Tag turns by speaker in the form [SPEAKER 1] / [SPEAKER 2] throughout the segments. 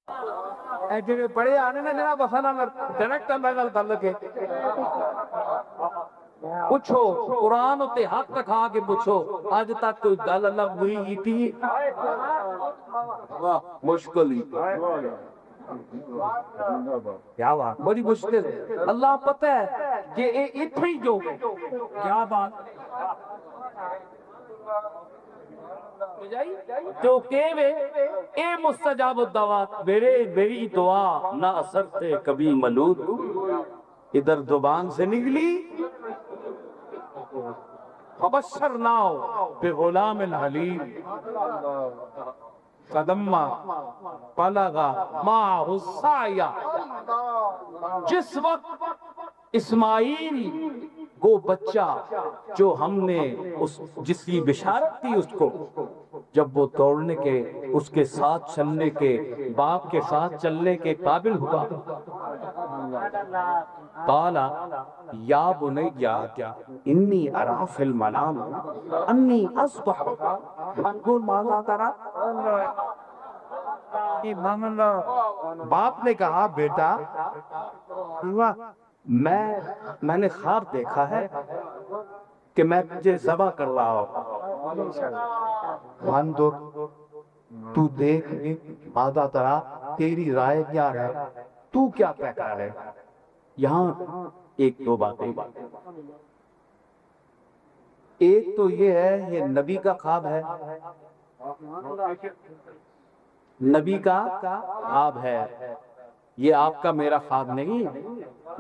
[SPEAKER 1] جی پڑھے آنے نے جناب بسانا ڈائریکٹ اللہ نال تعلق ہے پوچھو قرآن تے حق رکھا کے پوچھو اج تک کوئی گل اللہ بری کیتی مشکل ہی کیا بات بڑی مشکل اللہ پتہ ہے کہ اتھے ہی جو کیا بات تو کہوے اے مستجاب الدعوات میری دعا نہ اثر تے کبھی ملود ادھر زبان سے نکلی فبشرناہ بغلام حلیم قدمہ پلغا معہ السعی جس وقت اسماعیل وہ بچہ جو ہم نے جس کی بشارت تھی اس کو جب وہ دوڑنے کے اس کے ساتھ چلنے کے باپ کے ساتھ چلنے کے قابل ہوا قال یا بنیا انی ارا فی المنام انی اصبح انظر ماذا ترى باپ نے کہا بیٹا میں نے خواب دیکھا ہے کہ میں تجھے ذبح کر رہا ہوں تو دیکھ ماذا ترى تیری رائے کیا ہے تو کیا کہتا ہے یہاں ایک دو باتیں ایک تو یہ ہے یہ نبی کا خواب ہے نبی کا خواب ہے یہ آپ کا میرا خواب نہیں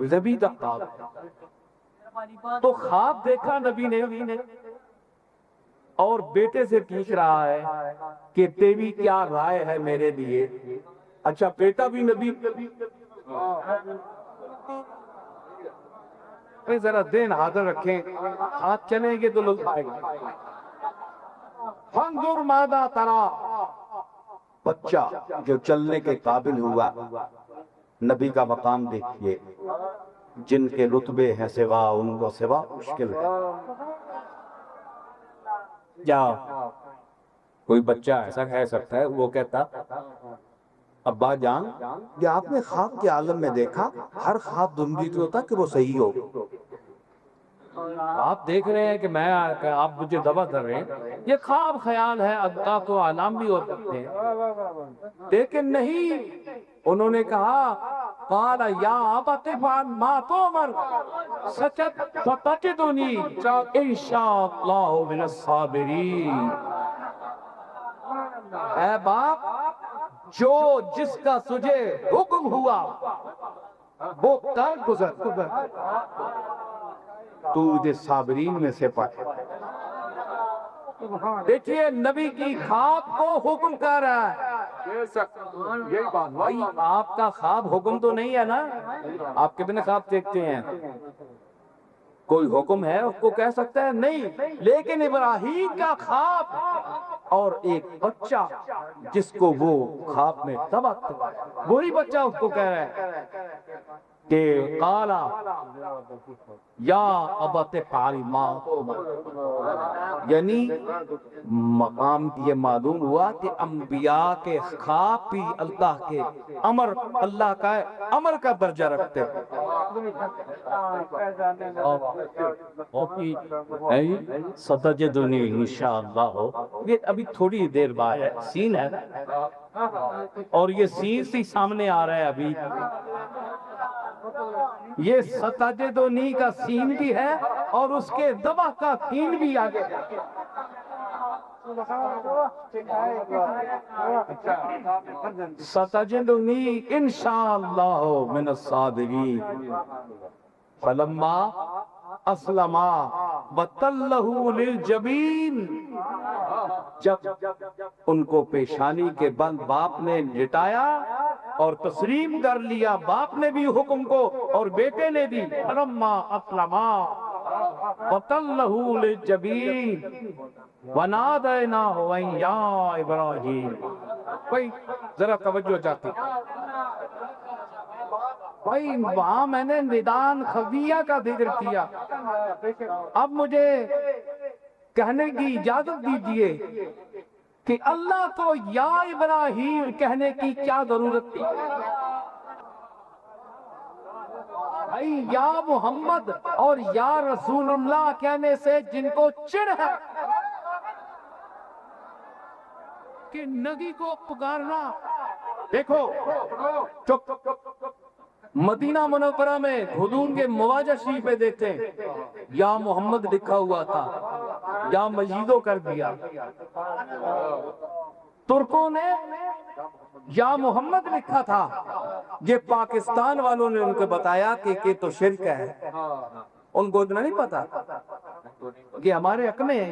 [SPEAKER 1] نبی کا خواب ہے تو خواب دیکھا نبی نے اور بیٹے سے پوچھ رہا ہے کہ تیری کیا رائے ہے میرے لیے اچھا بیٹا بھی نبی ذرا دین حاضر رکھیں ہاتھ چلیں گے تو لوگ آئیں گے فانظر ماذا ترى بچہ جو چلنے کے قابل ہوا نبی کا مقام دیکھیے جن کے رتبے ہیں سوا ان کو سوا مشکل ہے کیا کوئی بچہ ایسا کہہ سکتا ہے وہ کہتا ابا جان یہ آپ نے خواب کے عالم میں دیکھا ہر خواب ضروری تو ہوتا کہ وہ صحیح ہو آپ دیکھ رہے ہیں کہ میں آپ مجھے ذبح کر رہے ہیں یہ خواب خیال ہے اللہ تو علام بھی ہو سکتے ہیں لیکن نہیں انہوں نے کہا قال یا ابت افعل ما تؤمر ستجدنی انشاء اللہ من الصابرین اے باپ جو جس کا تجھے حکم ہوا وہ کر گزر تو مجھے صابرین میں سے پائے دیکھیے نبی کی خواب کو حکم کر رہا ہے بھائی آپ کا خواب حکم تو نہیں ہے نا آپ کتنے خواب دیکھتے ہیں کوئی حکم ہے اس کو کہہ سکتا ہے نہیں لیکن ابراہیم کا خواب اور ایک بچہ جس کو وہ خواب میں ذبح وہی بچہ اس کو کہہ رہا ہے کہ قالا یا ابت افعل ما تؤمر یعنی مقام یہ معلوم ہوا کہ انبیاء کے خواب بھی اللہ کے امر اللہ کا امر کا درجہ رکھتے ستجدنی انشاءاللہ یہ ابھی تھوڑی دیر بعد ہے سین ہے اور یہ سین سے سامنے آ رہا ہے ابھی یہ ستجدنی کا سین بھی ہے اور اس کے ذبح کا سین بھی آگے ستجدنی انشاءاللہ من الصابرین فلما اسلما وتلہ للجبین جب ان کو پیشانی کے بند باپ نے لٹایا اور تسلیم کر لیا باپ نے بھی حکم کو اور بیٹے نے بھی فلما اسلما وتلہ للجبین ونادیناہ ان یا ابراہیم بھائی ذرا توجہ چاہتی بھائی وہاں میں نے ندان خفیہ کا ذکر کیا اب مجھے کہنے کی اجازت دیجئے کہ اللہ کو یا ابراہیم کہنے کی کیا ضرورت تھی؟ بھائی یا محمد اور یا رسول اللہ کہنے سے جن کو چڑ ہے کہ نبی کو پکارنا، دیکھو مدینہ منورہ میں حضور کے مواجہ شریف پہ دیکھتے ہیں یا محمد لکھا ہوا تھا، یا مجیدو کر دیا۔ ترکوں نے یا محمد لکھا تھا، یہ پاکستان والوں نے ان کو بتایا کہ تو شرک ہے، ان کو اتنا نہیں پتا کہ ہمارے حق میں ہے۔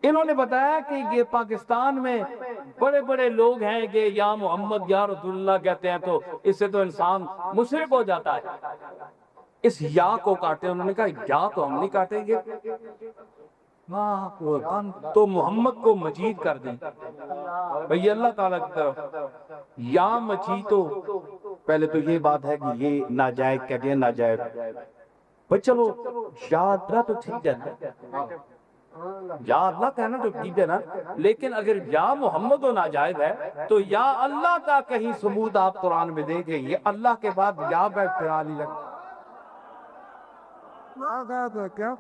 [SPEAKER 1] انہوں نے بتایا کہ یہ پاکستان میں بڑے بڑے لوگ ہیں کہ یا محمد یا رسول اللہ کہتے ہیں تو اس سے تو انسان مشرک ہو جاتا ہے، اس یا کو کاٹے۔ انہوں نے کہا یا تو ہم نہیں کاٹیں گے، تو محمد کو مجید کر دیں۔ بھئی اللہ تعالیٰ کی طرف یا مجید، تو پہلے تو یہ بات ہے کہ یہ ناجائز کہہ دیا، ناجائز۔ بھئی چلو یا اللہ تو ٹھیک ہے، یا اللہ کہنا تو ٹھیک ہے نا، لیکن اگر یا محمد و ناجائز ہے تو یا اللہ کا کہیں ثبوت آپ قرآن میں دیکھیں۔ یہ اللہ کے بعد یا بیٹھ پھرا نہیں لگتا۔ کیا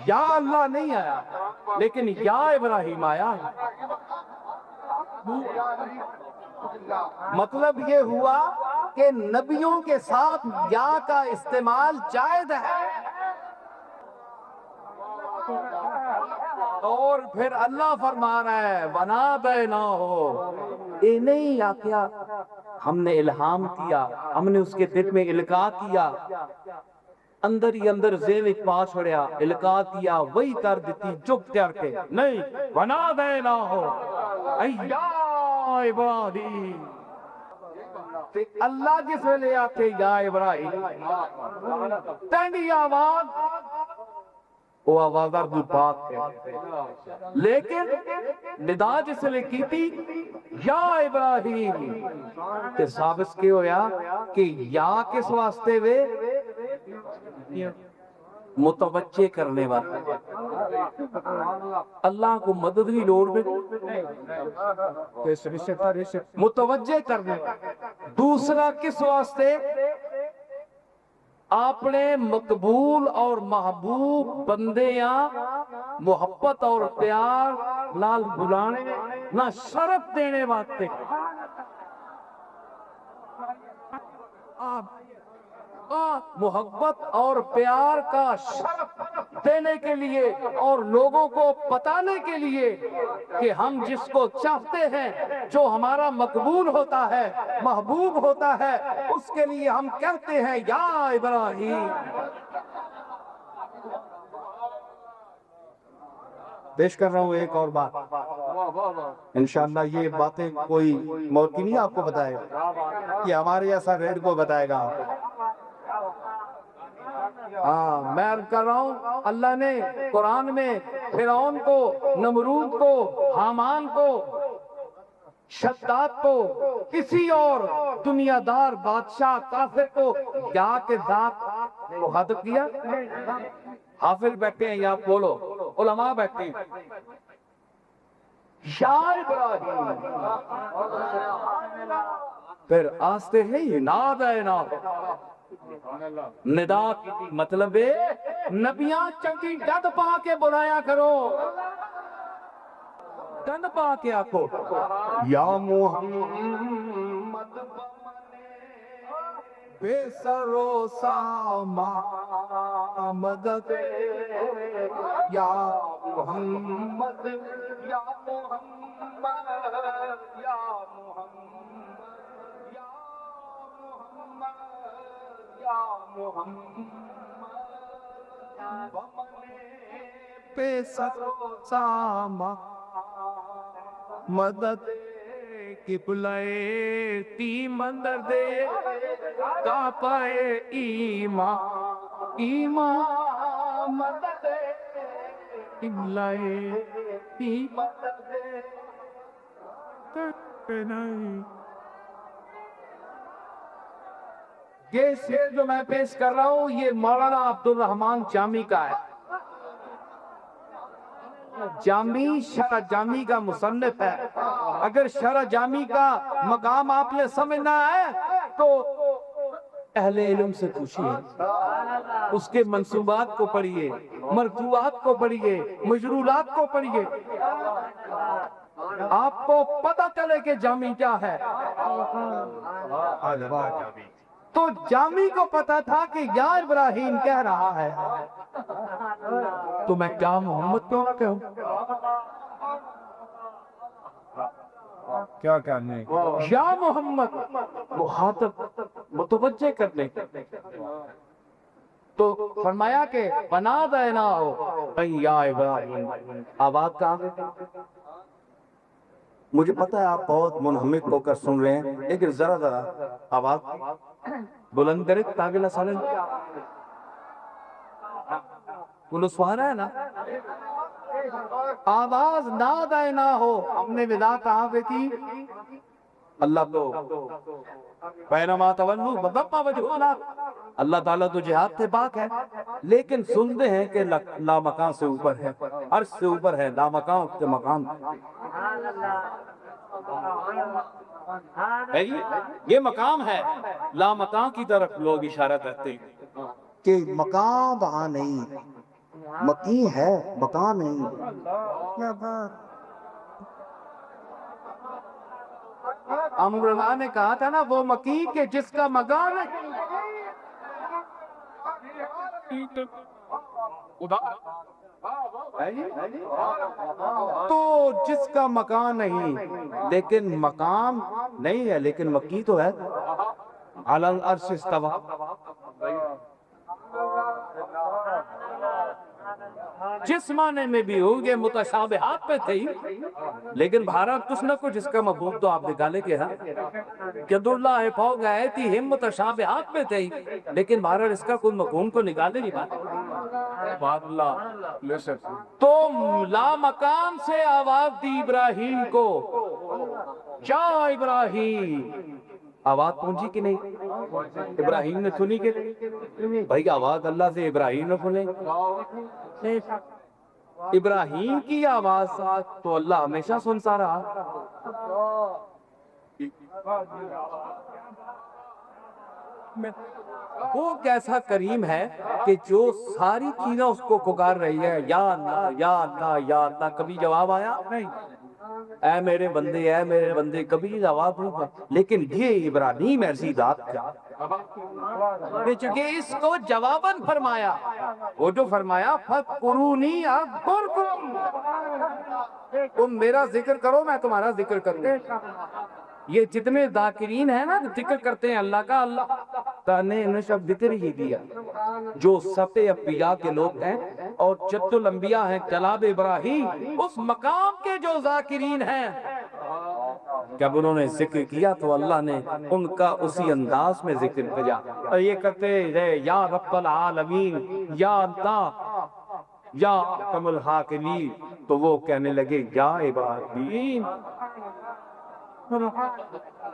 [SPEAKER 1] یا اللہ نہیں آیا لیکن یا ابراہیم آیا۔ مطلب یہ ہوا کہ نبیوں کے ساتھ یا کا استعمال جائز ہے، اور پھر اللہ فرما رہا ہے بنا بینا ہو، اے نہیں یا کیا ہم نے الہام کیا، ہم نے اس کے دل میں القاء کیا، اندر ہی اندر ذہن ایک پاس چھوڑیا، القاء کیا، وہی کر دیتی چپ کر کے نہیں، بنا دینا ہو ایا ابراہیم۔ اللہ جس میں لے آتے یا ابراہیم، تینڈی آواز وہ آواز اردو پاک ہے، لیکن ندا جس نے کی تھی یا ابراہیم، تے ثابت کے ہویا کہ یا کس واسطے وے متوجہ کرنے والا، اللہ کو مدد کی لوڑ میں متوجہ کرنے والا۔ دوسرا کس واسطے؟ اپنے مقبول اور محبوب بندیاں محبت اور پیار لال بلانے نہ شرف دینے واسطے، محبت اور پیار کا شرف دینے کے لیے اور لوگوں کو بتانے کے لیے کہ ہم جس کو چاہتے ہیں، جو ہمارا مقبول ہوتا ہے، محبوب ہوتا ہے، اس کے لیے ہم کہتے ہیں یا ابراہیم۔ پیش کر رہا ہوں ایک اور بات، انشاءاللہ یہ باتیں کوئی مولوی نہیں آپ کو بتائے گا، یہ ہمارے ایسا ریڈ کو بتائے گا۔ میں عرض کر رہا ہوں اللہ نے قرآن میں فرعون کو، نمرود کو، حامان کو، شداد کو، کسی اور دنیا دار بادشاہ کافر کو یا کے ذات مخاطب کیا۔ حافظ بیٹھے ہیں یا بولو، علماء بیٹھے ہیں، یا ابراہیم، پھر آستے ہے یہ ناد ہے ناد، ندا کی مطلب ہے نبیاں چنگی ڈد پا کے بلایا کرو، ڈد پا کے آکو یا محمد بے سرو ساما مدد، یا محمد یا محمد یا محمد یا محمد یا محمد بے سرو ساما مدد کی بلائے تی مندر دے کا پائے ایمان، ایمان مدد کی بلائے تی مندر دے تک نہیں یہ شعر جو میں پیش کر رہا ہوں یہ مولانا عبدالرحمان جامی کا ہے. جامی شرح جامی کا مصنف ہے. اگر شرح جامی کا مقام آپ نے سمجھنا ہے تو اہل علم سے پوچھیے، اس کے منصوبات کو پڑھیے، مرفوعات کو پڑھیے، مجرورات کو پڑھیے، آپ کو پتہ چلے کہ جامی کیا ہے. تو جامی کو پتا تھا کہ یا ابراہیم کہہ رہا ہے تو میں کیا محمد کیوں نہ کہوں؟ کیا کہنے یا محمد مخاطب متوجہ کرنے. تو فرمایا کہ بنا دینا ہو یا ابراہیم. آواز کہاں ہے؟
[SPEAKER 2] مجھے پتا ہے آپ بہت منہمک ہو کر سن رہے ہیں، لیکن ذرا آواز
[SPEAKER 1] بلند کرے تاکہ نہ سالن وہ سوارا ہے نا. آواز نہ دائے نہ ہو. ہم نے ودا کہاں پہ کی؟ اللہ تو پینما تولو بضم وجہنا. اللہ تعالیٰ تو جہاد سے پاک ہے، لیکن سنتے ہیں کہ لامکان سے اوپر ہے، عرش سے اوپر ہے، لامکان کے مقام. یہ مقام ہے، لامکان کی طرف لوگ اشارہ کرتے ہیں
[SPEAKER 2] کہ مقام وہاں نہیں، مقیم ہے مقام نہیں.
[SPEAKER 1] امرنا نے کہا تھا نا وہ مقیم کہ جس کا مقام ہے. تو جس کا مکان نہیں لیکن مقام نہیں ہے، لیکن مکی تو ہے. علی العرش استوی. جس معنی میں بھی ہوگے متشابہات پہ تھی، لیکن بھارت کچھ نہ کچھ اس کا مفہوم تو آپ نکالے کہ ہاں ید اللہ فوق ایتی ہم متشابہات پہ تھی، لیکن بھارت اس کا کوئی مفہوم کو نکالے نہیں پاتے. تو لامکان سے آواز دی ابراہیم کو، یا ابراہیم. آواز پہنچی کہ نہیں؟ ابراہیم نے سنی کہ بھائی آواز اللہ سے ابراہیم نے سنے. ابراہیم کی آواز تو اللہ ہمیشہ سنتا رہا. وہ کیسا کریم ہے کہ جو ساری چیزیں اس کو پکار رہی ہے یا اللہ یا اللہ یا اللہ. کبھی جواب آیا نہیں. اے میرے بندے اے میرے بندے کبھی جواب نہیں ہوا. لیکن یہ ابراہیم ایسی ذات کیا چونکہ اس کو جواباً فرمایا. وہ جو فرمایا فَاذْكُرُونِي أَذْكُرْكُمْ، تم میرا ذکر کرو میں تمہارا ذکر کروں. یہ جتنے ذاکرین ہیں نا ذکر کرتے ہیں اللہ کا، اللہ نے انہیں شب ذکر ہی دیا. جو سب انبیاء کے لوگ ہیں اور جد الانبیاء ہیں جناب ابراہیم، اس مقام کے جو ذاکرین ہیں، جب انہوں نے ذکر کیا تو اللہ نے ان کا اسی انداز میں ذکر کیا. اور یہ کہتے رہے یا رب العالمین یا اللہ یا احکم الحاکمین. تو وہ کہنے لگے یا ابراہیم،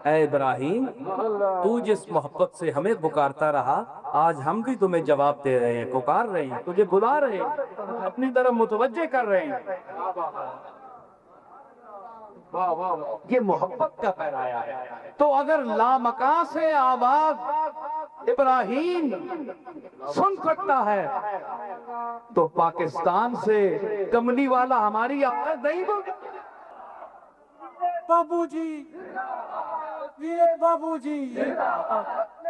[SPEAKER 1] اے ابراہیم تو جس محبت سے ہمیں پکارتا رہا، آج ہم بھی تمہیں جواب دے رہے ہیں، پکار رہے ہیں، تجھے بلا رہے ہیں، اپنی طرف متوجہ کر رہے ہیں. یہ محبت کا پیرایا ہے. تو اگر لامکان سے آواز ابراہیم سن سکتا ہے تو پاکستان سے کملی والا ہماری آواز نہیں بول. بابو جی یہ بابو جی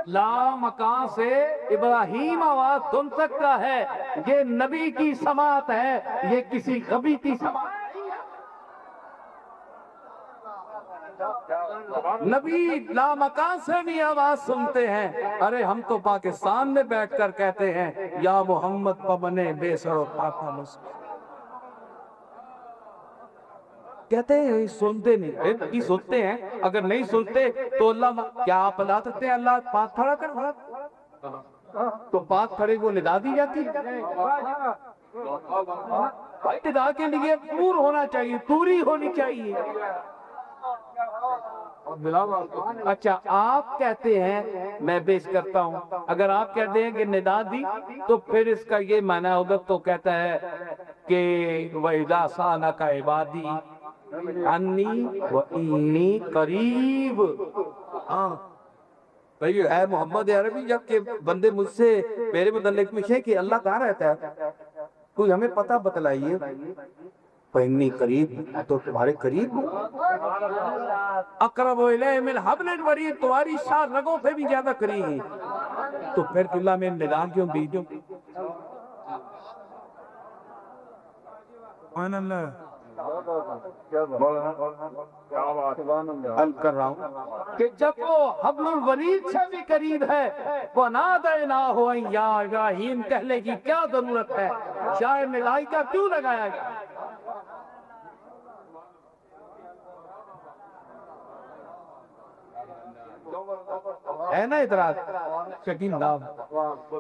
[SPEAKER 1] لامکان سے ابراہیم آواز سن سکتا ہے. یہ نبی کی سماعت ہے، یہ کسی غبی کی سماعت. نبی لامکان سے بھی آواز سنتے ہیں. ارے ہم تو پاکستان میں بیٹھ کر کہتے ہیں یا محمد پمنے بے سر و پاپا مسلم. کہتے ہیں سنتے نہیں، سنتے ہیں. اگر نہیں سنتے تو اللہ کیا آپ بتا سکتے ہیں اللہ پاک کھڑا کر؟ تو پاک کھڑے کو ندا دی جاتی ہے. ندا کے لیے پور ہونا چاہیے، پوری ہونی چاہیے. اچھا آپ کہتے ہیں میں پیش کرتا ہوں، اگر آپ کہتے ہیں کہ ندا دی تو پھر اس کا یہ معنی ہوگا، تو کہتا ہے کہ وَإِذَا سَأَلَكَ عِبَادِي عَنِّي وَإِنِّي قَرِيبٌ۔ ہاں بھئی اے محمد عربی، جب کہ بندے مجھ سے میرے متعلق پوچھیں کہ اللہ کہاں رہتا ہے، کوئی ہمیں پتہ بتلائیے، فَإِنِّي قریب، تو تمہارے قریب ہوں، اقرب الیہ من حبل الورید، تمہاری شاہ رگوں پہ بھی زیادہ قریب ہیں، تو پھر اللہ میں ندا کیوں بیجوں؟ سبحان اللہ، حل کر رہا ہوں کہ جب وہ حبل الورید سے بھی قریب ہے، وَنَادَيْنَاهُ أَن يَا إِبْرَاهِيمُ کہنے کی کیا ضرورت ہے، شاہ ملائکہ کیوں لگایا گیا؟ ہے نا اعتراض؟ شکیم نام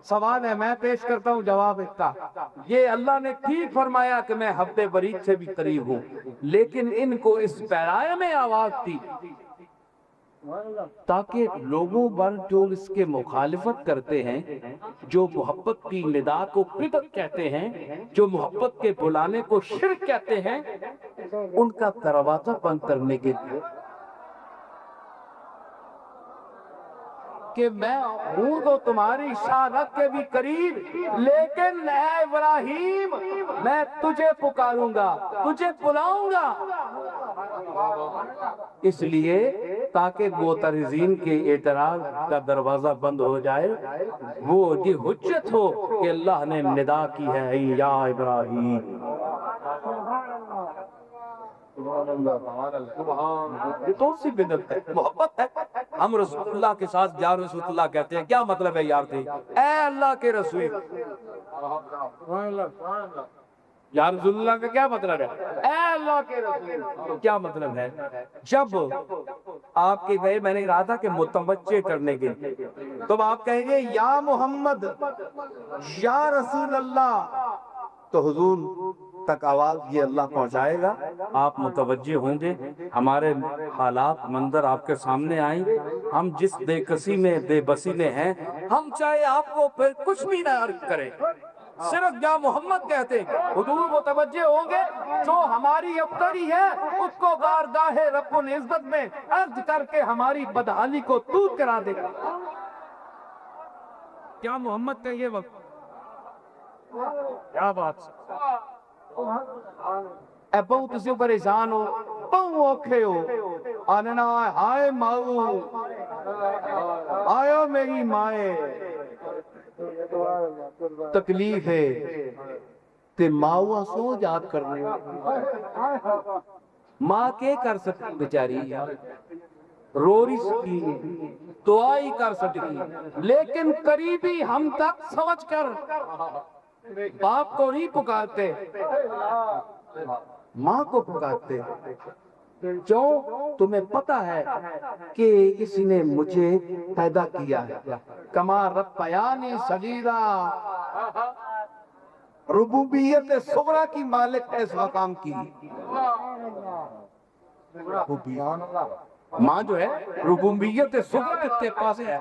[SPEAKER 1] سوال ہے، میں پیش کرتا ہوں جواب اس کا۔ یہ اللہ نے ٹھیک فرمایا کہ میں حبل ورید سے بھی قریب ہوں، لیکن ان کو اس پیرائے میں آواز تھی تاکہ لوگوں پر جو اس کے مخالفت کرتے ہیں، جو محبت کی ندا کو بدعت کہتے ہیں، جو محبت کے بلانے کو شرک کہتے ہیں، ان کا دروازہ بند کرنے کے لیے کہ میں ہوں تو تمہاری شانت کے بھی قریب، لیکن اے ابراہیم میں تجھے پکاروں گا، تجھے بلاؤں گا، اس لیے تاکہ معترضین کے اعتراض کا دروازہ بند ہو جائے، وہ یہ حجت ہو کہ اللہ نے ندا کی ہے اے یا ابراہیم۔ یہ تو سی بدعت ہے، محبت ہے۔ ہم رسول اللہ کے ساتھ یا رسول اللہ کہتے ہیں، کیا مطلب ہے یار تھے؟ اے اللہ کے رسول، یا رسول اللہ کا کیا مطلب ہے؟ اے اللہ کے رسول، کیا مطلب ہے؟ جب آپ کے گئے، میں نے کہا تھا کہ متوجہ کرنے کے، تو آپ کہیں گے یا محمد یا رسول اللہ، تو حضور تک آواز یہ اللہ پہنچائے گا، آپ متوجہ ہوں گے، ہمارے حالات منظر آپ کے سامنے آئیں گے، ہم جس بے کسی میں بے بسی میں ہیں، ہم چاہے آپ کو پھر کچھ بھی نہ عرض کریں، صرف یا محمد کہتے ہیں، حضور متوجہ ہوں گے، جو ہماری ابتری ہے اس کو بارگاہ رب العزت میں عرض کر کے ہماری بدحالی کو دور کرا دے گا۔ کیا محمد کا یہ وقت، کیا بات، اے بہو تسی پریشان ہو، بہو اوکھے ہو، آننا ہائے ماؤ، آئو میری مائے، تکلیف ہے تے ماؤ سو یاد کرنے، ماں کے کر سکتی بیچاری، رو رہی سکی، دعائی کر سکتی، لیکن قریبی ہم تک سمجھ کر باپ کو نہیں پکارتے، ماں کو پکارتے، جو تمہیں پتہ ہے کہ اس نے مجھے پیدا کیا ہے، کما ربیانی صغیرا، ربوبیت صغرا کی مالک ہے اس مقام کی، ماں جو ہے ربوبیت صغرا کے پاس ہے،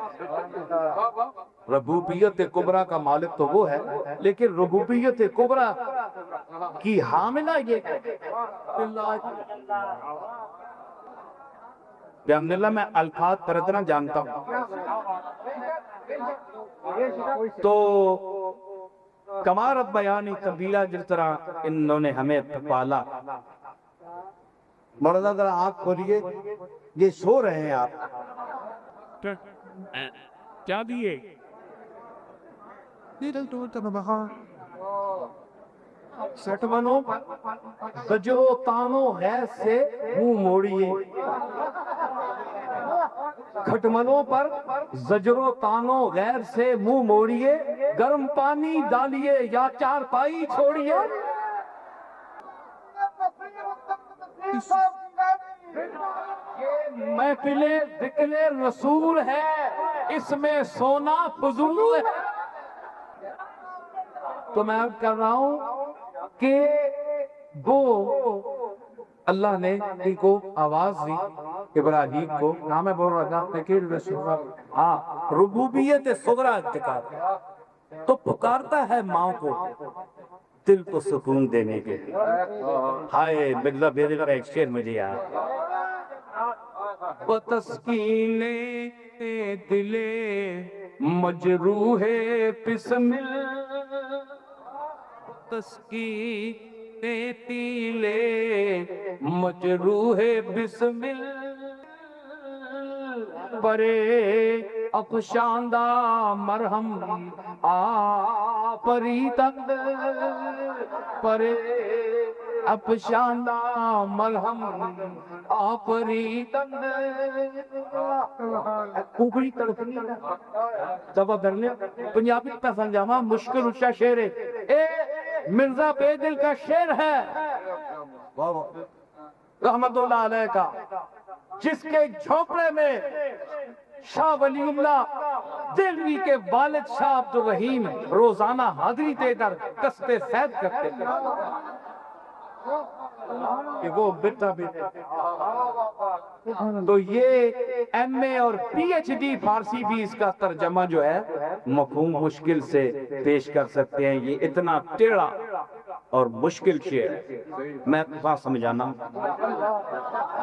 [SPEAKER 1] ربوبیت کبرا کا مالک تو وہ ہے، لیکن ربوبیت کبرا کی حاملہ یہ ہے۔ بحمداللہ میں الفاظ پردنا جانتا ہوں، تو کمارت بیانی قبیلہ جس طرح انہوں نے ہمیں پالا، مولانا ذرا آنکھ کھولیے، یہ سو رہے ہیں آپ، کیا دیئے سٹمنوں زجر و تانو غیر سے منہ موڑیے، کھٹمنوں پر زجر و تانو غیر سے منہ موڑیے، گرم پانی ڈالیے یا چارپائی چھوڑیے، یہ محفل ذکر رسول ہے، اس میں سونا فضول ہے۔ تو میں کر رہا ہوں کہ وہ اللہ نے ان کو آواز دی ابراہیم کو نام ہے بول رہا تھا ہاں ربوبیت صغرا اعتقاد تو پکارتا ہے ماں کو دل کو سکون دینے کے لیے. ہائے مرزا بیدی کا ایک شعر مجھے یاد تسکین دل مجروح بسمل تسکین دل مجروح بسمل برے افشاندہ مرہم آفریدند برے افشاندہ مرہم آفریدند کوکڑی تڑپنی دبا درنے پنجابی پہ سمجھاما مشکل اچھا شعر ہے اے مرزا بیدل کا شعر ہے رحمت اللہ علیہ کا جس کے جھوپڑے میں شاہ ولی اللہ دہلوی کے والد شاہ عبد الرحیم روزانہ حاضری دے کر قصد سید کرتے تھے کہ وہ بیٹا تو یہ ایم اے اور پی ایچ ڈی فارسی بھی اس کا ترجمہ جو ہے مفہوم مشکل سے پیش کر سکتے ہیں. یہ اتنا ٹیڑھا اور مشکل شعر ہے میں بات سمجھانا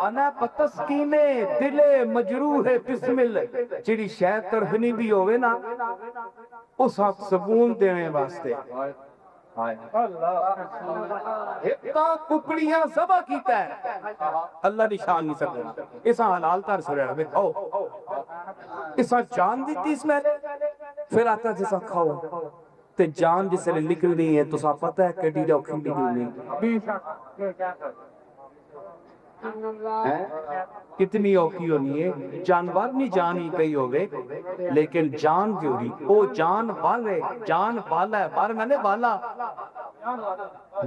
[SPEAKER 1] انا پتسکین دل مجروح بسمل جڑی شاید ترفنی بھی ہوئے نا اس وقت سکون دینے واسطے ککڑیاں ذبح کیتا ہے اللہ نشان نہیں سکتا اسا حلال تر سریا میں کھاؤ اسا جان دیتی اس میں پھر آتا جسا کھاؤ تے جان جس نے نکلنی ہے تو سا پتہ ہے کڈی اوکھی نکلنی کتنی اوکھی ہونی ہے جانور نہیں جان ہی پئی ہوگے لیکن جان جو رہی وہ جان والے جان والا ہے بار میں نے والا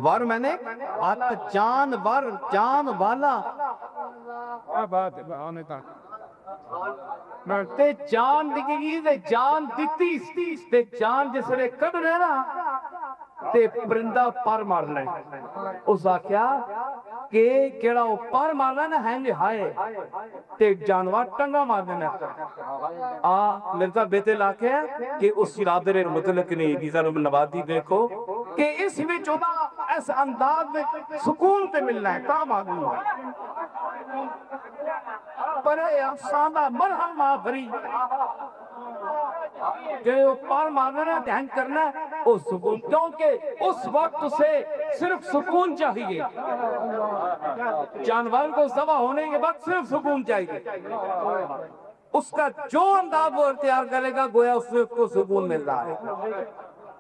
[SPEAKER 1] ور میں نے جانور جان والا تے جان نکلی تے جان دیتی تے جان جس نے کڈنا نا تے پرندہ پر مارنا ہے اس آکھیا کہ کیڑا وہ پر مارنا نا ہے جی ہائے تے جانور ٹنگا مار دینا مرزا بیدل آکھیا کہ اس شرادر مطلق نے دیزا نبادی دیکھو کہ اس میں چودا اس انداز میں سکون تے ملنا ہے کام آدمی پر افسانہ مرہم آفری کہ وہ پار مارنا دھیان کرنا وہ سکون کیونکہ اس وقت سے صرف سکون چاہیے جانور کو ذبح ہونے کے بعد صرف سکون چاہیے اس کا جو انداز وہ اختیار کرے گا گویا اس کو سکون مل رہا ہے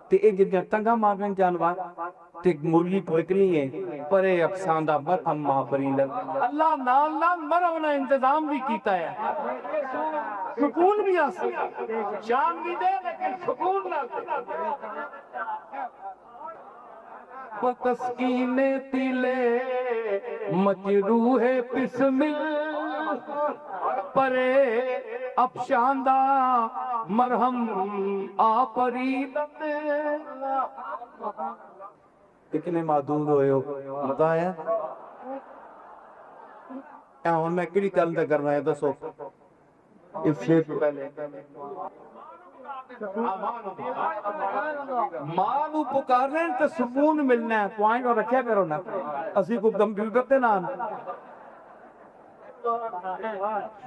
[SPEAKER 1] تے ایک جگہ ٹنگا مارنے جانور تے مرغی پھکری ہے پرے افساندہ مرہم مافری اللہ نال نال مرہم انتظام بھی کیتا ہے سکون بھی آسے جان بھی دے لیکن سکون نہ دے وَتَسْکِینِ دِلِ مجروح بسمل پرے افشاندہ مرہم آفریدند کتنے معدود ہوئے ہو مزہ آیا کیا ہوں میں کڑی کل دے کر رہا ہے دسو اس شیئر پہلے ماں نو پکارنے تے سکون ملنا ہے پوائنٹ اور رکھیا کرو نا اسی کو کمپیوٹر تے نام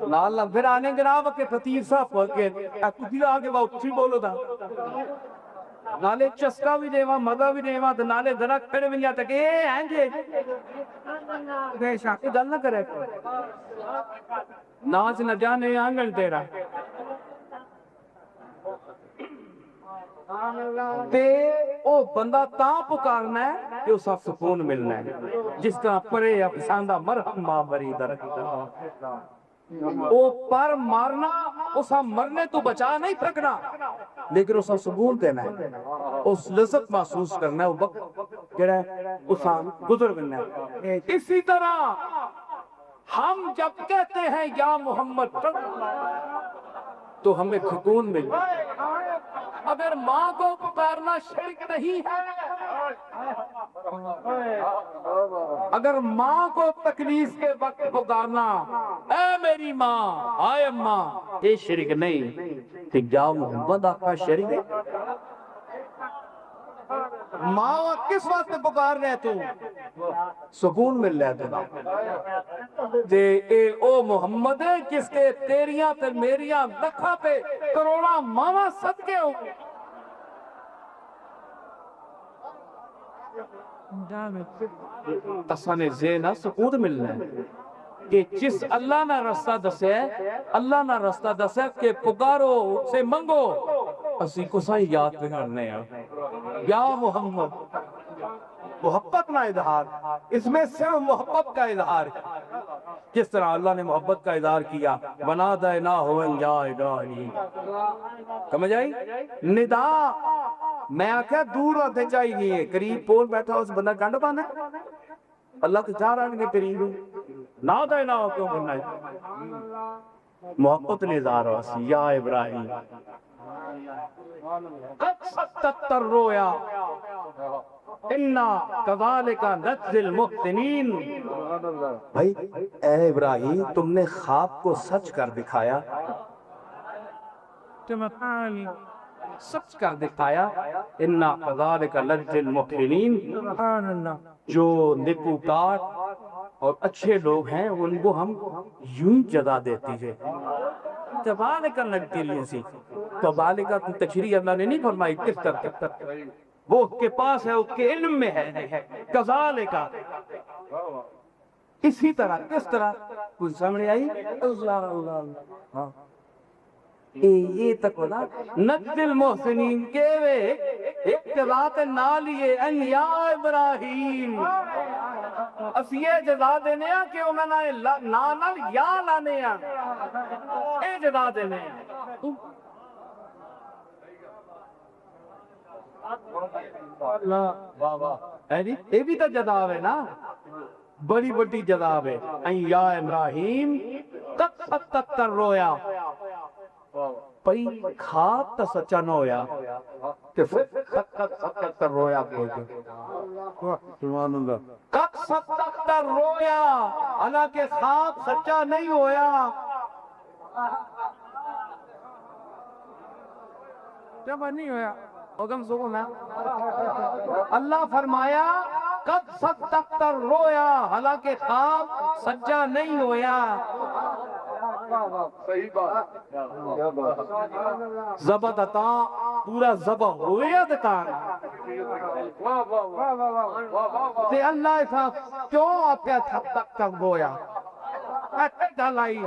[SPEAKER 1] نال پھر آنے جناب کے فطیر صاحب پڑھ کے کتی آگے وہ اچھی بولو تھا نالے چسکا بھی دیوا مزہ بھی دیوا تو نالے درخت پھر بھی جاتا کہ اے ہیں جی گئے شاکی گل نہ کرے ناچ نہ جانے آنگل تیرا تے او بندہ تاں پکارنا ہے کہ اسا سکون ملنا ہے جس طرح پرے افساندہ مرہم مابری درخت او پر مارنا اسا مرنے تو بچا نہیں پھکنا لیکن اسا سکون دینا ہے اس لذت محسوس کرنا ہے وہ وقت جڑا ہے اسا گزر ملنا ہے اسی طرح ہم جب کہتے ہیں یا محمد تو ہمیں سکون ملتا ہے اگر ماں کو پکارنا شرک نہیں ہے اگر ماں کو تکلیف کے وقت پکارنا اے میری ماں آئے اماں یہ شرک نہیں کہ جا محمد آقا شرک ہے
[SPEAKER 2] ماں کس وقت پکار رہے تو سکون مل رہا تھا
[SPEAKER 1] دے اے او محمد کس کے تیریاں تے میریاں لکھا پہ کروڑا ماما صدقے ہو تسانے زینہ سکون ملنا ہے کہ جس اللہ نہ رستہ دسے اللہ نہ رستہ دسے کہ پکارو سے منگو اسی کو سائی یاد پہ کرنے ہیں یا محمد
[SPEAKER 2] محبت کا اظہار اس میں صرف محبت کا اظہار ہے
[SPEAKER 1] جس طرح اللہ نے محبت کا اظہار کیا بنا دے نہ ہوئن جائے گاہی سمجھ آئی
[SPEAKER 2] ندا میں آکھا دور ہوتے چاہیے قریب پول بیٹھا اس بندہ گنڈ پانا اللہ تو چاہ رہا ہے کہ قریب
[SPEAKER 1] نہ دے نہ ہو کیوں بننا ہے محبت نے اظہار ہوا سی یا ابراہیم قد ستتر رویا اِنَّا كَذَلِكَ نَجْزِي الْمُحْسِنِينَ
[SPEAKER 2] بھائی اے ابراہیم تم نے خواب کو سچ کر دکھایا
[SPEAKER 1] سچ کر دکھایا اِنَّا كَذَلِكَ نَجْزِي الْمُحْسِنِينَ جو نیکوکار اور اچھے لوگ ہیں ان کو ہم یوں جزا دیتی ہے كَذَلِكَ نَجْزِي الْمُحْسِنِينَ كَذَلِكَ تشریح اللہ نے نہیں فرمائی کس طرح وہ اس کے پاس ہے اس کے علم میں ہے کذالک اسی طرح کس طرح کچھ سمجھ آئی اللہ یہ تک ہونا نجد المحسنین کے وے اقتضات نہ لیے ان یا ابراہیم اس یہ جزا دینے ہیں کہ انہوں نے نانل یا لانے ہیں یہ جزا دینے ہیں یہ بھی تو جزاب ہے نا بڑی بڑی جزاب ہے این یا ابراہیم قد ستتر رویا پئی کھات تا سچا نہ ہویا کہ ستتر رویا سبحان اللہ قد ستتر رویا حالانکہ خواب سچا نہیں ہویا جب نہیں ہویا حکم سکو میں اللہ فرمایا قد ستتر رویا حالانکہ خواب سچا نہیں ہویا صحیح بات زبط عطا پورا زبع ہویا دکھا تے اللہ ایسا کیوں آپ کے تک رویا ڈالائی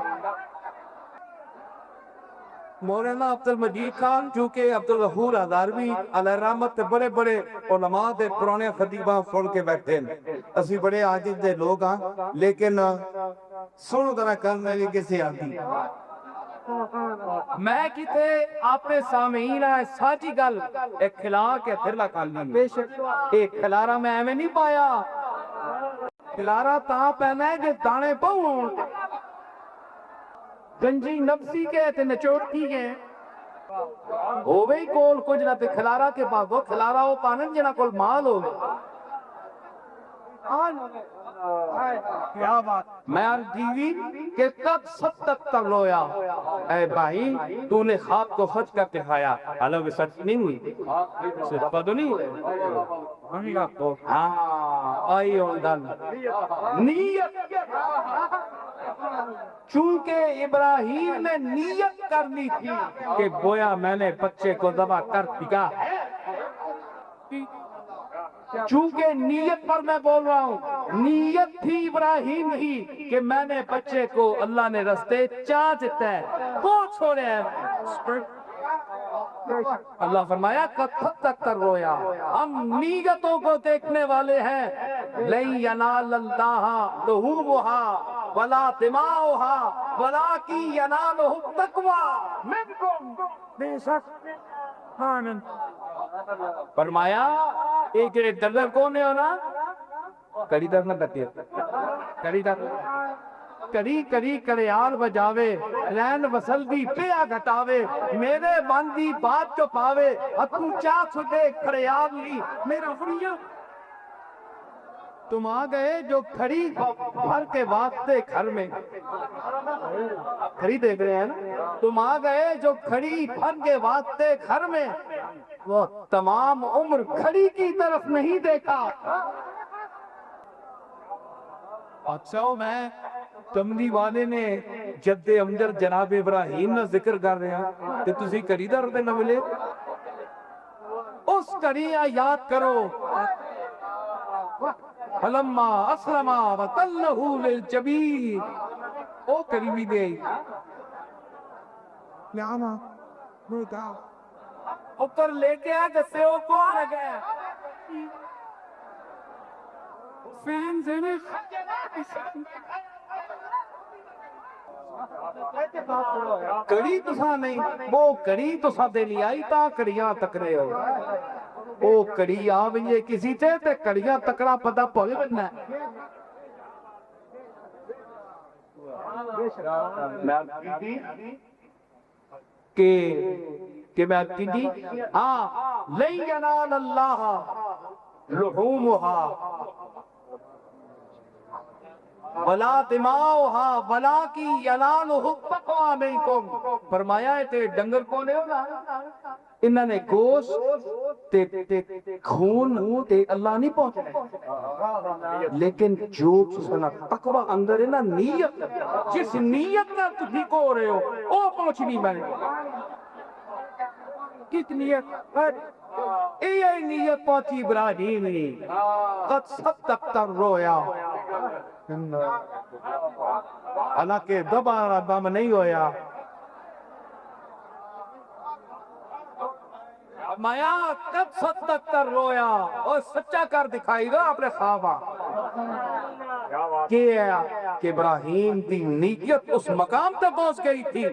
[SPEAKER 1] مولانا عبدالمجید خان چونکہ عبدالغفور ہزاروی علیہ رحمت بڑے بڑے علماء دے پرانے خطیبہ سن کے بیٹھے ہیں اسی بڑے عاجز دے لوگ ہیں لیکن سنو طرح کرنے لئے کسی آتی میں کتے آپ نے سامعین ہے ساچی گل ایک کھلا کے پھرلا کالی ایک کھلارا میں ایمیں نہیں پایا کھلارا تاں پہنا ہے کہ دانے پاؤں گنجی نفسی کے تے نچوٹی کے ہو بھئی کول کچھ نہ تے کھلارا کے پاس وہ کھلارا ہو پانن جنا کول مال ہو کیا بات میں ٹی وی کہ کب 77 رویا اے بھائی تو نے خواب کو سچ کر دکھایا حالانکہ سچ نہیں ہوئی سچ پا تو نہیں ہاں آئی ہوندن نیت چونکہ ابراہیم نے نیت کرنی تھی کہ گویا میں نے بچے کو ذبح کر دیا چونکہ نیت پر میں بول رہا ہوں نیت تھی ابراہیم کی کہ میں نے بچے کو اللہ نے رستے چاہتا ہے وہ چھوڑے ہیں اللہ فرمایا کتھت تک کر رویا ہم نیتوں کو دیکھنے والے ہیں لَن يَنَالَ اللَّهَ لُحُومُهَا وَلَا دِمَاؤُهَا وَلَٰكِن يَنَالُهُ التَّقْوَىٰ مِنكُمْ بے شک آمین فرمایا ایک ڈلر کون ہے ہونا کڑی در نہ بتے کڑی در کڑی کڑی کڑیال بجاوے رین وصل دی پیا گھٹاوے میرے باندی بات جو پاوے اتو چاہ چھٹے کڑیال لی میرا فریہ
[SPEAKER 2] تم آ گئے جو کھڑی بھر کے واسطے گھر میں، کھڑی دیکھ رہے ہیں نا، تم آ گئے جو کھڑی بھر کے واسطے گھر میں، وہ تمام عمر کھڑی کی طرف نہیں دیکھا۔ اچھا میں تمدی والے نے جد امجد جناب ابراہیم نہ ذکر کر رہے ہیں تے تسی کری دا رہتے نہ ملے، اس کریاں یاد کرو۔ فلما اسلما وتلہ للجبین، او کریمی دے لیانا بیٹا اوپر لے کے آ جسے او کو آ گیا فین زنی کڑی تسا نہیں، وہ کڑی تسا دے لی آئی تا کڑیاں تک رہے ہو، وہ کڑی آوئیے کسی تے تے کڑیاں تکڑا پتہ پوے بننا ہے۔ کہ میں کہتی لن ینال اللہ لحومها ولا دماؤها ولکن ینالہ التقوی منکم، فرمایا ہے تے ڈنگر کونے ہوگا انہوں نے گوشت تے خون تے اللہ نہیں پہنچنے، لیکن جو سنا تقوی اندر ہے نا، نیت، جس نیت نہ تھی کو رہے ہو وہ پہنچنی میں نے کس نیت یہ نیت پہنچی ابراہیمی قد صدقت الرؤیا، حالانکہ دوبارہ دم نہیں ہویا، مایا قد صدقت الرؤیا، اور سچا کر دکھائی گا اپنے خوابہ کہ ابراہیم کی نیت اس مقام تک پہنچ گئی تھی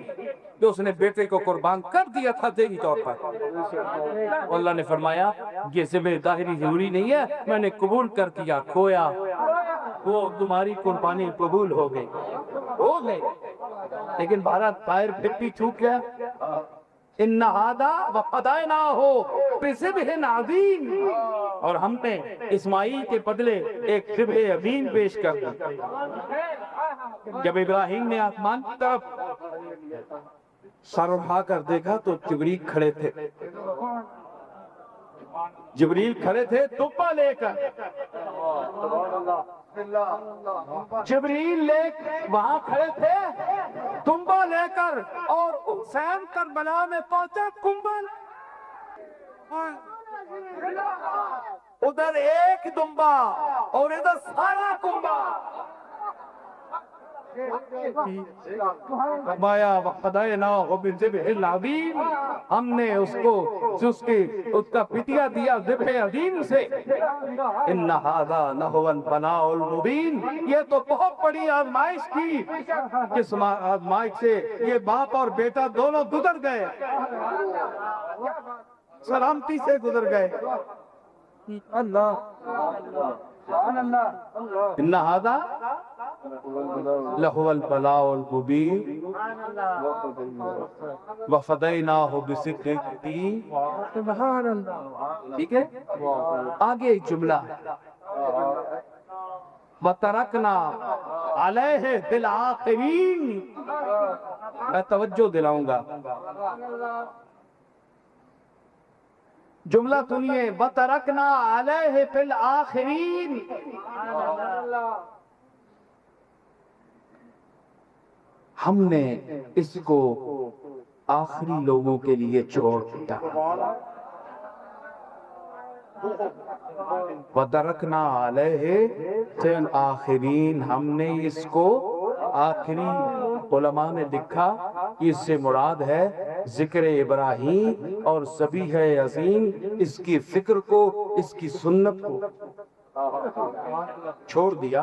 [SPEAKER 2] کہ اس نے بیٹے کو قربان کر دیا تھا ذہنی طور پر۔ اللہ نے فرمایا یہ ذبح ظاہری ضروری نہیں ہے، میں نے قبول کر دیا، کھویا، وہ تمہاری قربانی قبول ہو گئی، لیکن بھارت طائر پھر بھی چھوٹ گیا۔ ان ہذا وفدیناہ بذبح عظیم، اور ہم نے اسماعیل کے بدلے ایک ذبح عظیم پیش کر دی۔ جب ابراہیم نے آسمان کی طرف سر اٹھا کر دیکھا تو جبریل کھڑے تھے، جبریل کھڑے تھے تپا لے کر، جبریل وہاں کھڑے تھے تنبا لے کر، اور حسین کربلا میں پہنچے کنبل، ادھر ایک دنبا اور ادھر سارا کنبا، فرمایا وفدیناہ بذبح العظیم، ہم نے اس کو اس کا فدیہ دیا ذبح عظیم سے۔ ان ھذا لہو البلاء المبین، یہ تو بہت بڑی آزمائش تھی، جس آزمائش سے یہ باپ اور بیٹا دونوں گزر گئے، سلامتی سے گزر گئے۔ ان ھذا لہو البلاء المبین وفدیناہ بذبح عظیم۔ سبحان اللہ، ٹھیک ہے، آگے ایک جملہ وَتَرَكْنَا عَلَيْهِ فِي الْآخِرِينَ، میں توجہ دلاؤں گا، جملہ سنیے، وَتَرَكْنَا عَلَيْهِ فِي الْآخِرِينَ، ہم نے اس کو آخری لوگوں کے لیے چھوڑ دیا۔ وَتَرَكْنَا عَلَيْهِ فِي الْآخِرِينَ، ہم نے اس کو آخری، علماء نے لکھا اس سے مراد ہے ذکر ابراہیم اور ذبیح عظیم، اس کی فکر کو، اس کی سنت کو چھوڑ دیا۔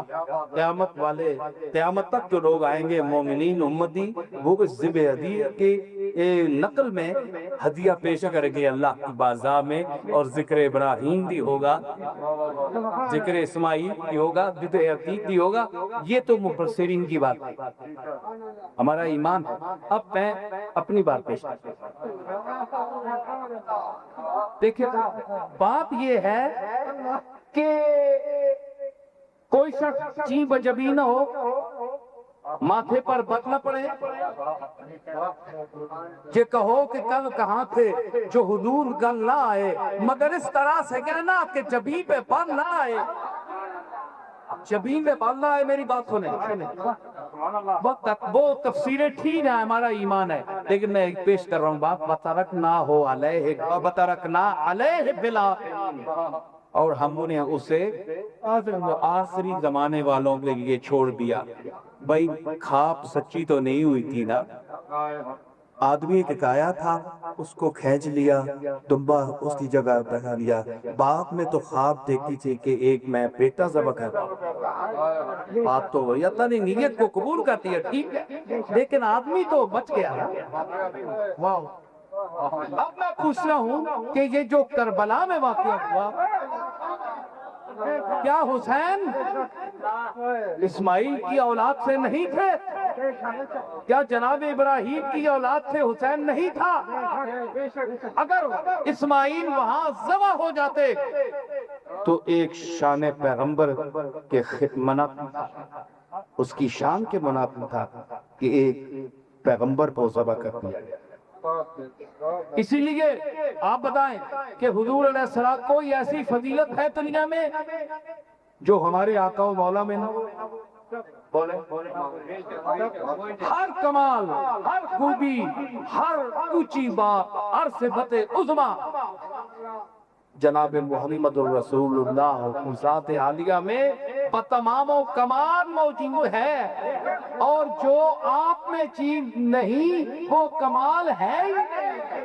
[SPEAKER 2] قیامت والے، قیامت تک جو لوگ آئیں گے مومنین امتی، وہ اس ذبح عظیم کے نقل میں ہدیہ پیش کریں گے اللہ کی بارگاہ میں، اور ذکر ابراہیم بھی ہوگا، ذکر اسماعیل بھی ہوگا، ذبح عظیم بھی ہوگا۔ یہ تو مفسرین کی بات ہے، ہمارا ایمان ہے۔ اب میں اپنی بات پیش کرتا ہوں۔ دیکھیں بات یہ ہے کہ
[SPEAKER 1] کوئی شخص چین بجبی نہ ہو، ماتھے پر بت نہ پڑے، یہ کہو کہ کل کہاں تھے جو حضور گل نہ آئے، مگر اس طرح سے کہنا کہ جبین پہ بل نہ آئے، جبین پہ بل نہ آئے۔ میری بات سنیں، وہ تفسیریں ٹھیک ہیں، ہمارا ایمان ہے، لیکن میں ایک پیش کر رہا ہوں بات، بَتَرَکْنَا ہو علیہ، بَتَرَکْنَا علیہ بلا، اور ہم نے اسے آخری زمانے والوں کے لیے چھوڑ دیا۔ بھائی خواب سچی تو نہیں ہوئی تھی نا، آدمی ایک آیا تھا، اس کو کھینچ لیا، دمبا اس کی جگہ بنا لیا۔ باپ میں تو خواب دیکھی تھی کہ ایک میں بیٹا ذبح کر رہا ہوں، بات تو وہی، اللہ نے نیت کو قبول کر دیا، ٹھیک ہے، لیکن آدمی تو بچ گیا۔ واو، اب میں پوچھ رہا ہوں کہ یہ جو کربلا میں واقعہ ہوا، کیا حسین اسماعیل کی اولاد سے نہیں تھے؟ کیا جناب ابراہیم کی اولاد سے حسین نہیں تھا؟ اگر اسماعیل وہاں ذبح ہو جاتے تو ایک شان پیغمبر کے منافی تھا، اس کی شان کے منافی تھا کہ ایک پیغمبر کو ذبح کر دیا۔ اسی لیے آپ بتائیں کہ حضور علیہ السلام کوئی ایسی فضیلت ہے دنیا میں جو ہمارے آقا و مولا میں نہ ہو؟ ہر کمال، ہر خوبی، ہر اونچی بات، ہر صفت عظما جناب محمد الرسول اللہ ذات عالیہ میں بتمام و کمال موجود ہے، اور جو آپ میں چیز نہیں وہ کمال ہے ہی نہیں،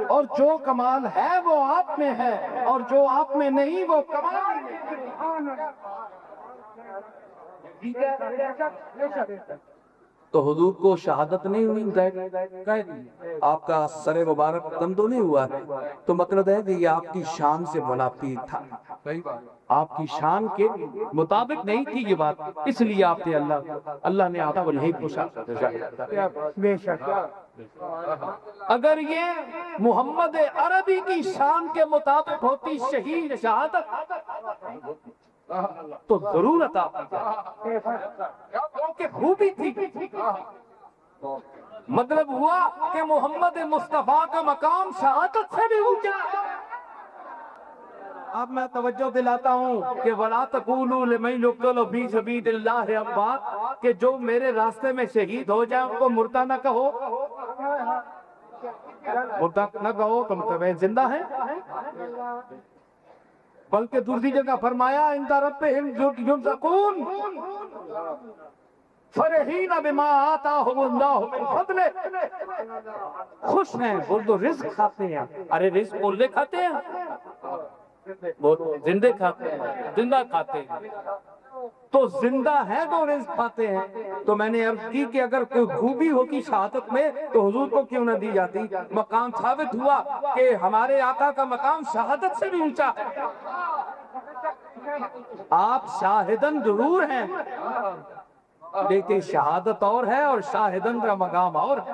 [SPEAKER 1] اور جو کمال ہے وہ آپ میں ہے، اور جو آپ میں نہیں وہ کمال نہیں۔ تو حضور کو شہادت نہیں ہوئی، آپ کا سر مبارک قدم تو نہیں ہوا، تو مطلب ہے کہ یہ آپ کی شان سے منافی تھا، آپ کی شان کے مطابق نہیں تھی یہ بات، اس لیے آپ نے اللہ نے آپ کو نہیں پوچھا۔ بے شک اگر یہ محمد عربی کی شان کے مطابق ہوتی شہید شہادت تو ضرور عطا کہ خوبی تھی۔ مطلب ہوا کہ محمد مصطفیٰ کا مقام شہادت سے بھی اونچا۔ اب میں توجہ دلاتا ہوں کہ وَلَا تَقُولُوا لِمَنْ يُقْتَلُ فِي سَبِيلِ اللَّهِ أَمْوَاتٌ، کہ جو میرے راستے میں شہید ہو جائے ان کو مردہ نہ کہو، مردہ نہ کہو، تم تو زندہ ہیں، بلکہ دوسری جگہ فرمایا عند ربہم یرزقون فرحین بما آتاہم اللہ من فضلہ، خوش ہیں وہ تو رزق کھاتے ہیں۔ ارے رزق مردے کھاتے ہیں؟ وہ زندے کھاتے ہیں، زندہ کھاتے ہیں، تو زندہ ہے تو رزق کھاتے ہیں۔ تو میں نے عرض کی کہ اگر کوئی خوبی ہوتی شہادت میں تو حضور کو کیوں نہ دی جاتی؟ مقام ثابت ہوا کہ ہمارے آقا کا مقام شہادت سے بھی اونچا ہے۔ آپ شاہدن ضرور ہیں، لیکن شہادت اور ہے اور شاہدن کا مقام اور ہے۔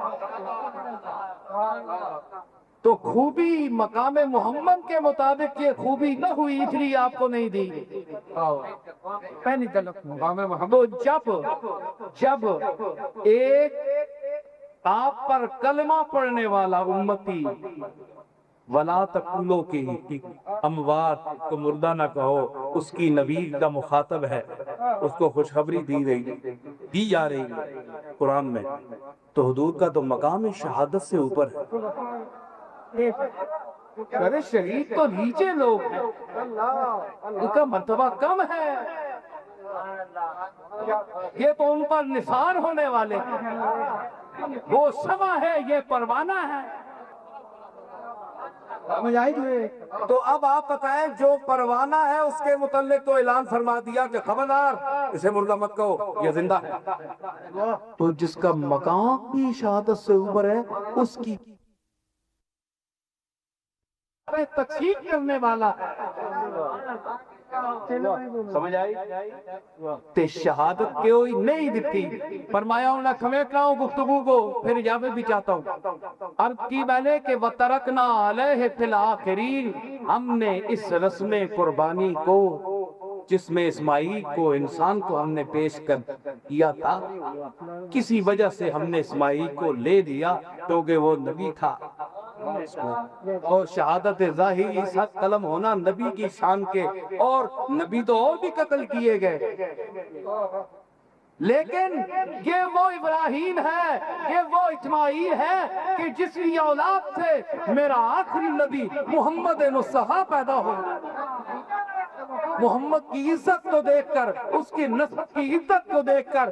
[SPEAKER 1] تو خوبی مقام محمد کے مطابق یہ خوبی نہ ہوئی، اس لیے آپ کو نہیں دی۔ پہلی طلب مقام محمد، جب ایک آپ پر کلمہ پڑھنے والا امتی وَلَا تَقُولُوا کی اموات کو مردہ نہ کہو، اس کی نبی کا مخاطب ہے، اس کو خوشخبری دی جا رہی ہے قرآن میں، تو حضور کا تو مقام شہادت سے اوپر ہے۔ ارے شہید تو نیچے لوگ ہیں، ان کا مرتبہ کم ہے، یہ تو ان پر نثار ہونے والے ہیں، وہ شمع ہے یہ پروانہ ہے۔ تو اب آپ بتائیں جو پروانہ ہے اس کے متعلق تو اعلان فرما دیا کہ خبردار اسے مردہ مت کہو، یہ زندہ ہے۔ تو جس کا مقام بھی شہادت سے اوپر ہے اس کی تقسیم کرنے والا سمجھ آئی؟ تے شہادت کوئی نہیں دیتی۔ فرمایا ہوں نہ کھمیٹ رہا ہوں گفتگو کو، پھر اجازت بھی چاہتا ہوں۔ عرض کی میں نے کہ وَتَرَكْنَا عَلَيْهِ فِي الْآخِرِينَ، ہم نے اس رسم قربانی کو
[SPEAKER 2] جس میں اسماعیل کو انسان کو ہم نے پیش کر کیا تھا، کسی وجہ سے ہم نے اسماعیل کو لے لیا کیونکہ وہ نبی تھا، اور شہادت ظاہری سخت قلم ہونا نبی کی شان کے، اور نبی تو اور بھی قتل کیے گئے، لیکن یہ وہ ابراہیم ہے، یہ وہ اسماعیل ہے کہ جس کی اولاد سے میرا آخری نبی محمد مصطفیٰ پیدا ہو۔ محمد کی عزت کو دیکھ کر، اس کی نسب کی عزت کو دیکھ کر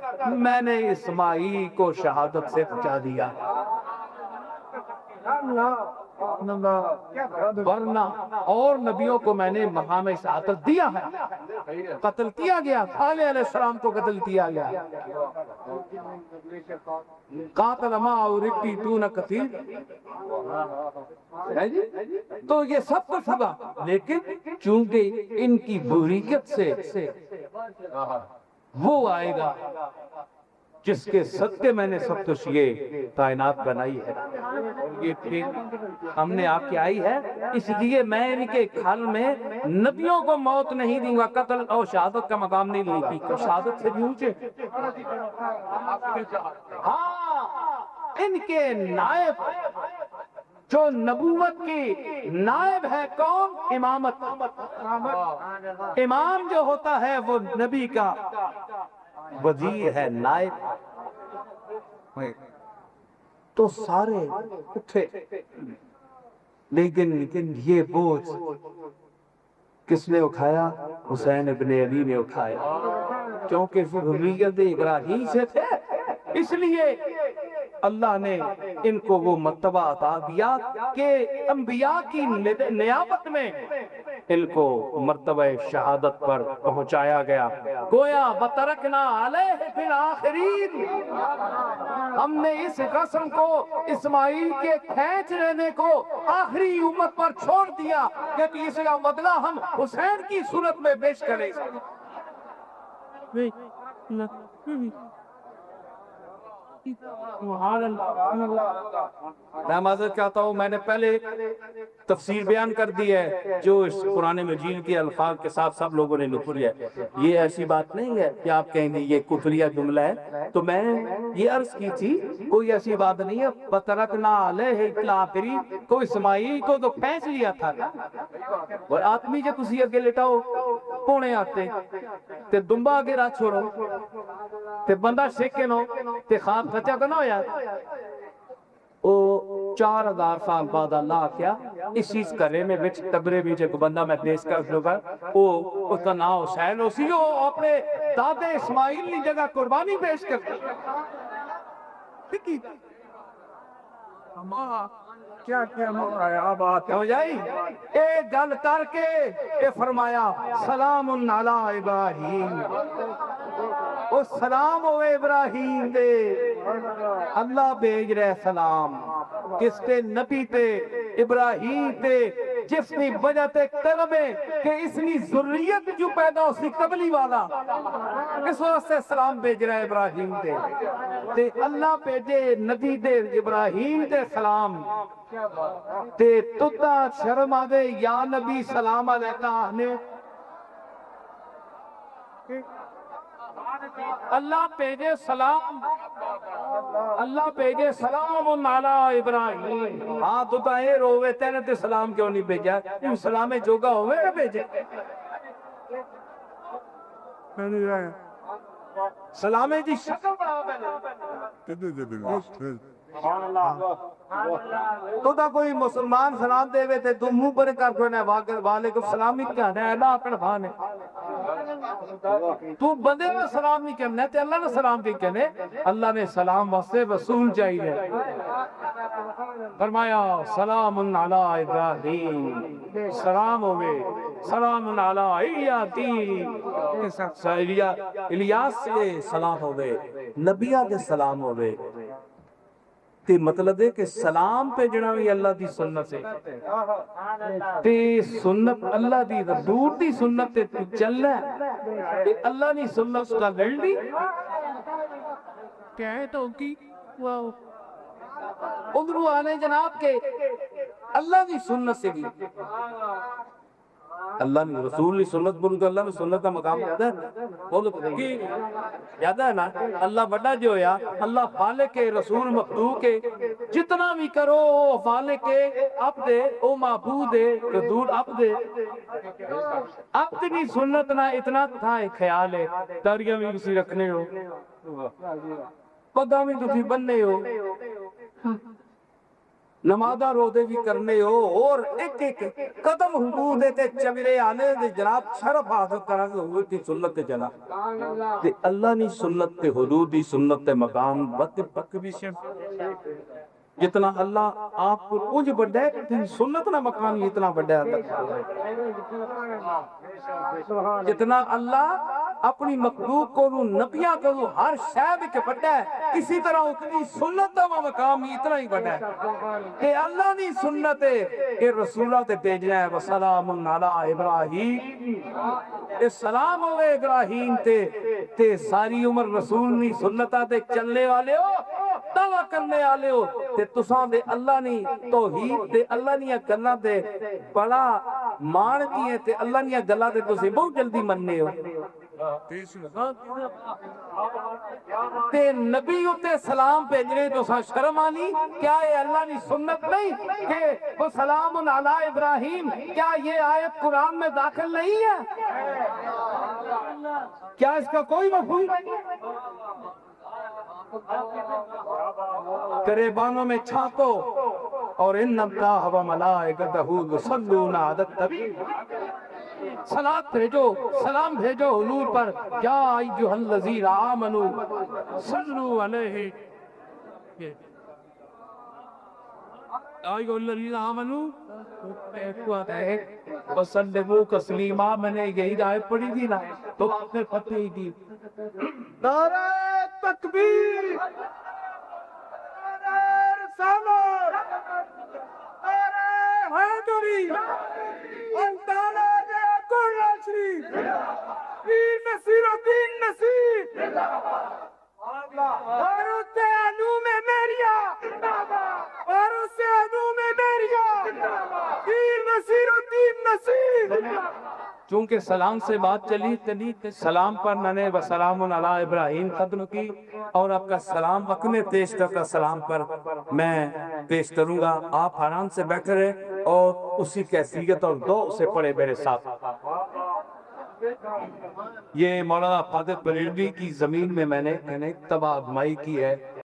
[SPEAKER 2] میں نے اسماعیل کو شہادت سے بچا دیا، ورنہ اور نبیوں کو میں نے مقام شہادت دیا ہے، قتل کیا گیا، صالح علیہ السلام کو قتل کیا گیا، قاتل ما ربی دون قتیل، تو یہ سب کچھ ہوگا، لیکن چونکہ ان کی بریت سے وہ آئے گا جس کے صدقے میں نے سب کچھ یہ کائنات بنائی ہے، یہ پھر ہم نے آپ کی آئی ہے، اس لیے میں ان کے گھر میں نبیوں کو موت نہیں دوں گا، قتل اور شہادت کا مقام نہیں لوں گی، شہادت سے بھی اونچے۔ ہاں، ان کے نائب جو نبوت کی نائب ہے کون؟ امامت۔ امام جو ہوتا ہے وہ نبی کا وزیر ہے، نائب، تو سارے اٹھے، لیکن یہ بوجھ کس نے اٹھایا؟ حسین ابن علی نے اٹھایا، کیونکہ ذریت ابراہیم سے تھے، اس لیے اللہ نے ان کو وہ مرتبہ عطا دیا کہ انبیاء کی نیابت میں ان کو مرتبہ شہادت پر پہنچایا گیا۔ گویا وَتَرَكْنَا عَلَيْهِ فِي الْآخِرِينَ، ہم نے اس قسم کو اسماعیل کے کھینچ لینے کو آخری امت پر چھوڑ دیا کہ اس کا بدلہ ہم حسین کی صورت میں پیش کریں۔ میں معذرت چاہتا ہوں، میں نے پہلے تفسیر بیان کر دی ہے جو اس قرآن مجید کے الفاظ کے ساتھ سب لوگوں نے لکھ لیا ہے، یہ ایسی بات نہیں ہے کہ آپ کہیں گے یہ کفریہ جملہ ہے، تو میں یہ عرض کی تھی کوئی ایسی بات نہیں ہے، وَتَرَكْنَا عَلَيْهِ فِي الْآخِرِينَ، کو اسماعیل کو تو پھینچ لیا تھا نا، اور آدمی جو تسی اگے لٹاؤ پونے آتے تے دنبا اگے رات چھوڑو تے بندہ شکے نو تے خواب سچا تو نہ ہویا، او 4000 سال بعد اللہ کیا اس چیز کرے میں بچ تبرے بھی جب بندہ میں پیش کر لوگا، اس کا نام حسین ہو سی، وہ اپنے دادے اسماعیل کی جگہ قربانی پیش کر ٹھیک کیا بات ہو جائی، ایک گل کر کے اے فرمایا سلام علی ابراہیم، او سلام ہوئے ابراہیم دے، اللہ بھیج رہے سلام کس تے؟ نبی تے، ابراہیم تے، جس نے وجہ تے طلب ہے کہ اس نے ذریت جو پیدا ہو سی قبلی والا، اس واسطے سلام بھیج رہے ابراہیم تے اللہ بھیجے نبی دے ابراہیم تے سلام تے تُتا شرم آدے یا نبی سلام علیکہ آنے، اللہ بھیجے سلام، اللہ بھیجے سلام علی ابراہیم، ہاں تو اے روے تینے تے سلام کیوں نہیں بھیجا؟ ان سلام جوگا ہوئے نہ بھیجے، سلام جی شکل بڑھا پہلے، تو دا کوئی مسلمان سلام دے وے تے تو منہ پر کر کوئی وعلیکم السلام ہی کہنا ہے، اللہ اپنے بھانے تو بندے نے سلام نہیں کہنا ہے تے اللہ نے سلام بھی کہنے، اللہ نے سلام واسطے رسول چاہیے، فرمایا سلام علی ابراہیم، سلام ہوئے سلام علی الیاس سے سلام ہوئے، نبیہ دے سلام ہوئے، تے مطلب ہے کہ سلام پہ جڑا بھی اللہ دی سنت ہے تے سنت اللہ دی رسول دی سنت تے تو چلنا ہے تے اللہ دی سنت کا لڑنی کیا ہے تو کی ادھرو آنے جناب کے اللہ دی سنت سے بھی اللہ نے رسول کی سنت بولو تو اللہ نے سنت کا مقام زیادہ ہے، بولو کہ زیادہ ہے نا۔ اللہ بڑا جو ہے اللہ خالق کے رسول مخلوق کے جتنا بھی کرو خالق کے عبد او معبود رسول عبد اپنی سنت نہ اتنا تھا خیال ہے داڑیاں بھی کسی رکھنے ہو پگاں بھی تسی بننے ہو نمازاں روزے بھی کرنے ہو اور ایک ایک قدم حضور دے تے چویرے آنے دے جناب شرف حاصل کرا کے حضور دی سنت تے چلا تے اللہ نے سنت تے حضور دی سنت تے مقام بد پک بھی شم جتنا اللہ آپ کو کچھ بڑا ہے سنت نہ مقام اتنا بڑا ہے جتنا اللہ اپنی مخلوق کو نبیاں کو ہر شے وچ بڑا ہے اسی طرح اتنی سنت دا مقام اتنا ہی بڑا ہے کہ اللہ دی سنت ہے کہ رسولہ تے بھیجنا ہے وسلام علی ابراہیم اے سلام ہوئے ابراہیم تے ساری عمر رسول نی سنتاں تے چلنے والے ہو دعویٰ کرنے والے ہو تے تساں دے اللہ نی توحید تے اللہ نی گلاں تے بڑا مان دیے تے اللہ نی گلاں تے تسی بہت جلدی مننے ہو تے نبی اتے سلام بھیجنے تو سا شرم آنی کیا یہ اللہ نے سنت نہیں کہ وہ سلام علی ابراہیم کیا یہ آیت قرآن میں داخل نہیں ہے کیا اس کا کوئی مفہوم گریبانوں میں چھاپو اور ان اللہ و ملائکتہ یصلون علی النبی صلاۃ بھیجو سلام بھیجو حضور پر یا ایھا الذین آمنوا صلوا علیہ ایھا الذین آمنوا وسلموا تسلیما میں نے یہی آیت پڑھی تھی نا تو آپ نے فتح ہی دی نعرہ تکبیر نعرہ رسالت نعرہ حیدری انتانا قرآن شریف پیر نصیر الدین نصیر اور اس سے علوم میریا اور اس سے علوم میریا پیر نصیر الدین نصیر چونکہ سلام سے بات چلی سلام پر ننے و سلام علی ابراہیم ختم کی اور آپ کا سلام اپنے پیش کا سلام پر میں پیش کروں گا آپ آرام سے بیٹھے رہے اور اسی کیفیت اور دو اسے پڑھے میرے ساتھ یہ مولانا فاضل بریلوی کی زمین میں میں نے تباہ آزمائی کی ہے